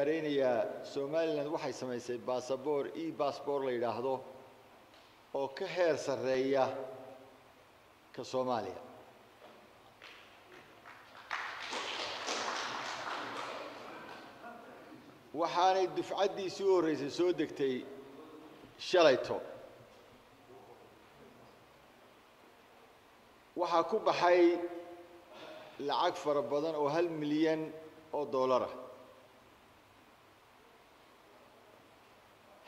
يا سوماليلاند waxay samaysay baasaboor e-passport la yiraahdo oo ka heer sareeya ka Soomaaliya waxaanay dufcadiisii u horeysay soo degtay shalayto waxa ku baxay lacag fara badan oo 1 milyan oo dollar ah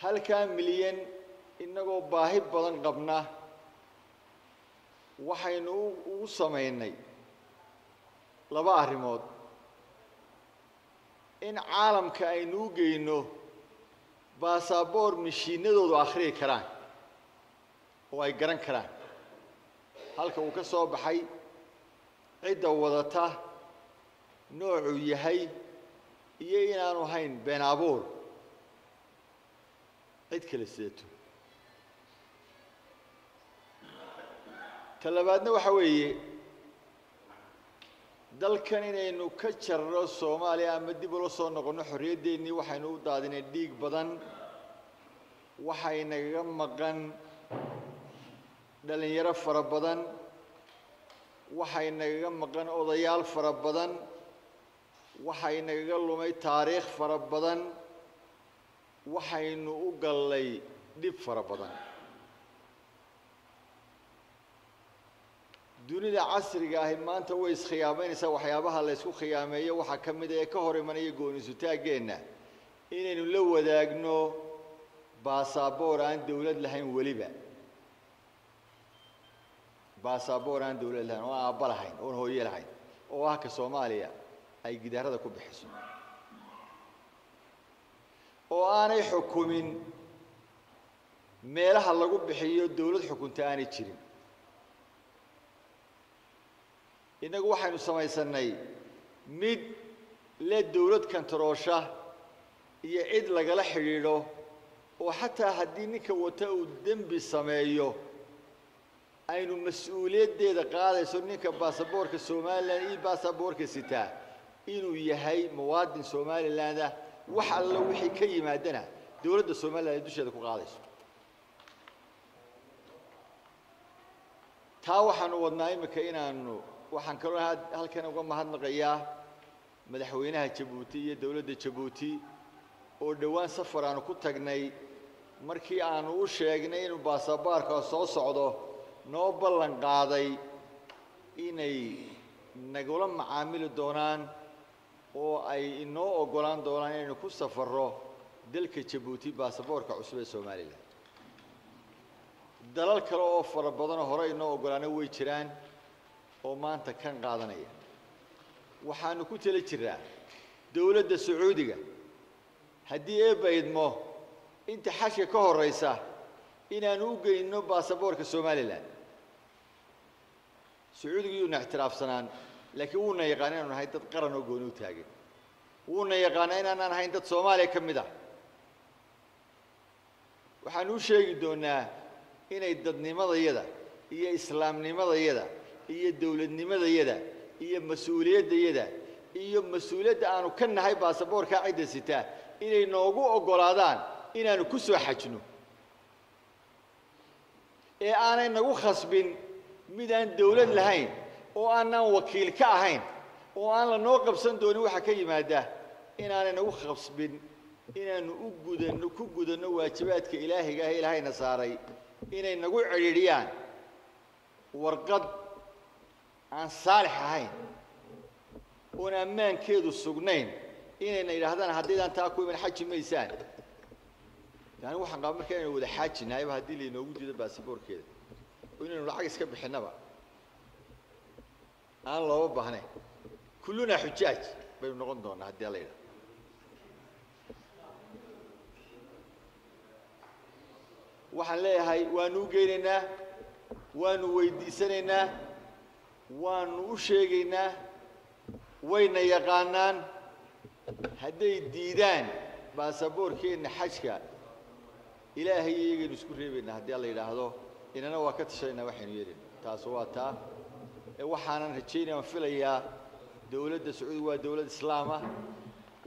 halka milyan inagoo baahi badan qabna waxaynu u sameeynay laba arrimood in caalamka aynu geeyno baasaboor mishiinadoodu akhriyi karaan oo ay garan karaan halka uu ka soo baxay cid wadata noocu yahay iyo inaanu hayn been abuur cid kale seeto talabaadna waxa weeye dalkan inaynu ka jarro Soomaaliya ama dib u soo noqono xorriyadeennii waxaynu u daadinay dhiig badan waxaynaga maqan dhalinyaro fara badan waxaynaga maqan odayaal fara badan waxaynaga lumay taariikh fara badan waxaynu u galay dib fara badan dunida casriga ah maanta way iskhiyaameynaysaa waxyaabaha la isku khiyaameeyo waxa kamid ah ka hor imanaya go'aansutaageena inaynu la wadaagno baasaboor aan dawlad lahayn waliba baasaboor aan dawlad lahayn oo aabba lahayn oo hooyo lahayn oo ah ka Soomaaliya ay gidaarada ku bixiso oo aanay xukumin meelaha lagu bixiyo dawlad xukunta aanay jirin inagu waxaynu samaysanay mid la dawlad kantaroosha iyo cid lagala xiriiro oo xataa haddii ninka wata uu dambi sameeyo aynu mas'uuliyadeeda qaadayso ninka baasaboorka Soomaaliland iyo baasaboorka sita inuu yahay muwaadin Soomaaliland ah wax alla wixii ka yimaadana dawladda Soomaaliland dusheeda ku qaadayso taa waxaanu wadnaa imika inaanu waxaan kaloo halkan uga mahadnaqayaa madaxweynaha Djibouti iyo dawladda Djibouti oo dhawaan safar aanu ku tagnay markii aanu u sheegnay inuu baasaboorka soo socdo noo ballan qaaday inay nagula macaamili doonaan oo ay inoo ogolaan doonaan inaynu ku safarro dalka Djibouti baasaboorka cusub ee Soomaaliland dalal kale oo fara badan oo hore inoo ogolaanay way jiraan oo maanta kan qaadanaya waxaanu ku tali jiraa dawladda Sacuudiga haddii ay baydmo inta xashka ka horeysa inaanu u geeyno baasaboorka Soomaaliland Sacuudiga uu ixtiraafsanaan laakiin uu yaqaan inuu nahay dad qaran oo gooni u taagan uu yaqaan inaan nahay dad Soomaaliya kamid ah waxaanu sheegi doonaa inay dadnimadayada iyo islaamnimadayada iyo dawladnimadayada iyo mas'uuliyadayada iyo mas'uuliyadda aanu ka nahay baasaboorka cid sita inay noogu ogolaadaan inaanu ku soo xajno ee aanay nagu khasbin midaan dawlad lahayn oo aanan wakiil ka ahayn oo aan la noo qabsan doonin waxa ka yimaada inaanay nagu khasbin inaanu ku gudano waajibaadka ilaahiga ah ilaahayna saaray inay nagu ciriiriyaan warqad aan saalix ahayn oo ammaankeedu sugnayn inayna yiraahdaan haddiidan taa ku iman xaji maysaan yani waxaan qaab markaa inuu wada xajinahay haddii la inoogu diido baasaboorkeeda oo inaynu lacag iska bixinaba aan loo baahnay kulluna xujaaj baynu noqon doonaa haddii la yiraahdo waxaan leeyahay waanu geynaynaa waanu weydiisanaynaa waanu u sheegaynaa wayna yaqaanaan hadday diidaan baasaboorkeena xajka ilaahay iyagaynu isku reebaynaa haddii la yiraahdo inana waa ka tashaynaa waxaynu yeelin taas waa taa waxaanan rajaynayaa filayaa دولة السعودية ودولة إسلامة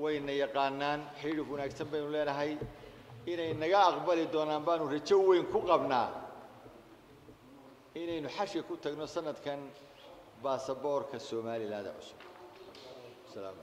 wayna yaqaanaan xiriir wanaagsan baynu leenahay inay naga aqbali doonaan baanu rajo weyn ku qabnaa inaynu xashi ku tagno sanadkan baasaboorka Soomaaliland cusub. Salaam.